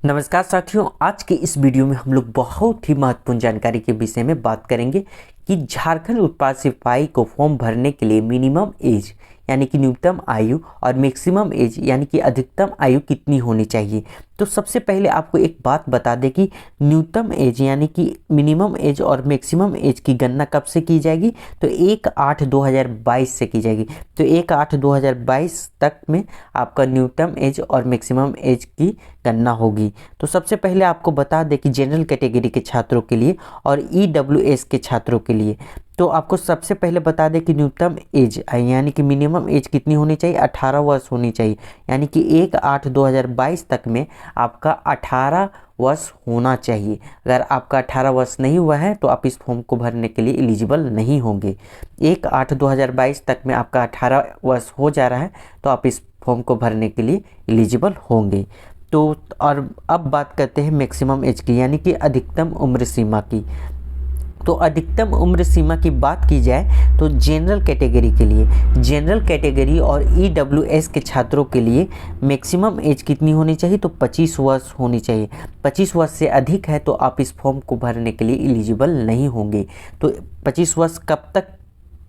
नमस्कार साथियों, आज के इस वीडियो में हम लोग बहुत ही महत्वपूर्ण जानकारी के विषय में बात करेंगे कि झारखंड उत्पाद सिपाही को फॉर्म भरने के लिए मिनिमम एज यानी कि न्यूनतम आयु और मैक्सिमम एज यानी कि अधिकतम आयु कितनी होनी चाहिए। तो सबसे पहले आपको एक बात बता दें कि न्यूनतम एज यानी कि मिनिमम एज और मैक्सिमम एज की गणना कब से की जाएगी, तो 1/8/2022 से की जाएगी। तो 1/8/2022 तक में आपका न्यूनतम एज और मैक्सिमम एज की गणना होगी। तो सबसे पहले आपको बता दें कि जनरल कैटेगरी के छात्रों के लिए और ईडब्ल्यूएस के छात्रों के लिए तो आपको सबसे पहले बता दें कि न्यूनतम एज यानी कि मिनिमम एज कितनी होनी चाहिए, 18 वर्ष होनी चाहिए। यानी कि 1/8/2022 तक में आपका 18 वर्ष होना चाहिए। अगर आपका 18 वर्ष नहीं हुआ है तो आप इस फॉर्म को भरने के लिए एलिजिबल नहीं होंगे। 1/8/2022 तक में आपका 18 वर्ष हो जा रहा है तो आप इस फॉर्म को भरने के लिए एलिजिबल होंगे। तो और अब बात करते हैं मैक्सिमम एज की यानी कि अधिकतम उम्र सीमा की। तो अधिकतम उम्र सीमा की बात की जाए तो जनरल कैटेगरी और ईडब्ल्यूएस के छात्रों के लिए मैक्सिमम एज कितनी होनी चाहिए, तो 25 वर्ष होनी चाहिए। 25 वर्ष से अधिक है तो आप इस फॉर्म को भरने के लिए एलिजिबल नहीं होंगे। तो 25 वर्ष कब तक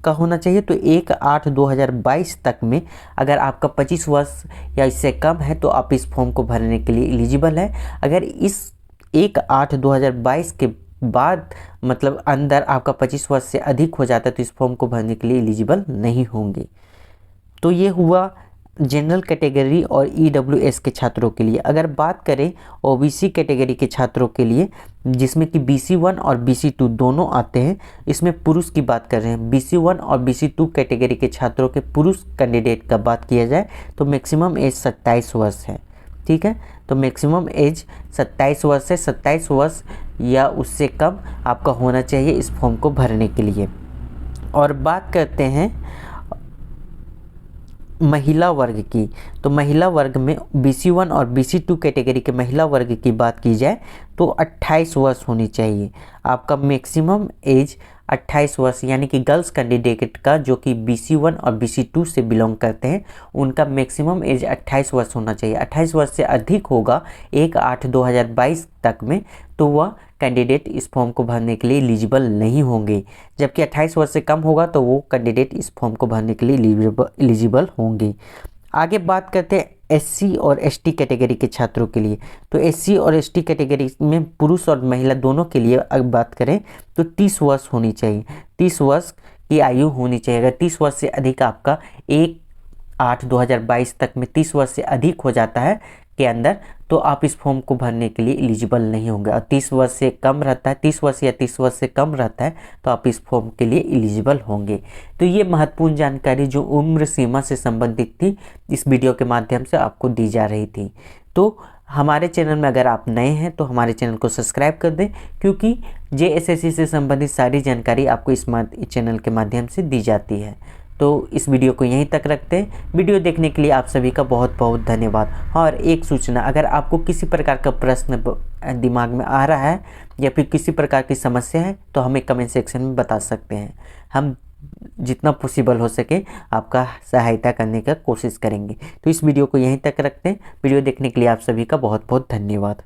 का होना चाहिए, तो 1/8/2022 तक में अगर आपका 25 वर्ष या इससे कम है तो आप इस फॉर्म को भरने के लिए एलिजिबल है। अगर इस 1/8/2022 के बाद मतलब अंदर आपका 25 वर्ष से अधिक हो जाता है तो इस फॉर्म को भरने के लिए एलिजिबल नहीं होंगे। तो ये हुआ जनरल कैटेगरी और ईडब्ल्यूएस के छात्रों के लिए। अगर बात करें ओबीसी कैटेगरी के छात्रों के लिए, जिसमें कि BC1 और BC2 दोनों आते हैं, इसमें पुरुष की बात कर रहे हैं। BC1 और BC2 कैटेगरी के छात्रों के पुरुष कैंडिडेट का बात किया जाए तो मैक्सिमम एज 27 वर्ष है। ठीक है, तो मैक्सिमम एज 27 वर्ष है। 27 वर्ष या उससे कम आपका होना चाहिए इस फॉर्म को भरने के लिए। और बात करते हैं महिला वर्ग की, तो महिला वर्ग में BC1 और BC2 कैटेगरी के महिला वर्ग की बात की जाए तो 28 वर्ष होनी चाहिए। आपका मैक्सिमम एज 28 वर्ष यानी कि गर्ल्स कैंडिडेट का जो कि BC1 और BC2 से बिलोंग करते हैं उनका मैक्सिमम एज 28 वर्ष होना चाहिए। 28 वर्ष से अधिक होगा 1/8/2022 तक में तो वह कैंडिडेट इस फॉर्म को भरने के लिए एलिजिबल नहीं होंगे। जबकि 28 वर्ष से कम होगा तो वो कैंडिडेट इस फॉर्म को भरने के लिए एलिजिबल होंगे। आगे बात करते हैं SC और ST कैटेगरी के छात्रों के लिए। तो SC और ST कैटेगरी में पुरुष और महिला दोनों के लिए अगर बात करें तो 30 वर्ष होनी चाहिए। 30 वर्ष की आयु होनी चाहिए। अगर 30 वर्ष से अधिक आपका 1/8/2022 तक में 30 वर्ष से अधिक हो जाता है के अंदर तो आप इस फॉर्म को भरने के लिए एलिजिबल नहीं होंगे। और 30 वर्ष से कम रहता है, 30 वर्ष या 30 वर्ष से कम रहता है तो आप इस फॉर्म के लिए एलिजिबल होंगे। तो ये महत्वपूर्ण जानकारी जो उम्र सीमा से संबंधित थी इस वीडियो के माध्यम से आपको दी जा रही थी। तो हमारे चैनल में अगर आप नए हैं तो हमारे चैनल को सब्सक्राइब कर दें, क्योंकि JSSC से संबंधित सारी जानकारी आपको इस चैनल के माध्यम से दी जाती है। तो इस वीडियो को यहीं तक रखते हैं। वीडियो देखने के लिए आप सभी का बहुत बहुत धन्यवाद। और एक सूचना, अगर आपको किसी प्रकार का प्रश्न दिमाग में आ रहा है या फिर किसी प्रकार की समस्या है तो हमें कमेंट सेक्शन में बता सकते हैं। हम जितना पॉसिबल हो सके आपका सहायता करने का कोशिश करेंगे। तो इस वीडियो को यहीं तक रखते हैं। वीडियो देखने के लिए आप सभी का बहुत बहुत धन्यवाद।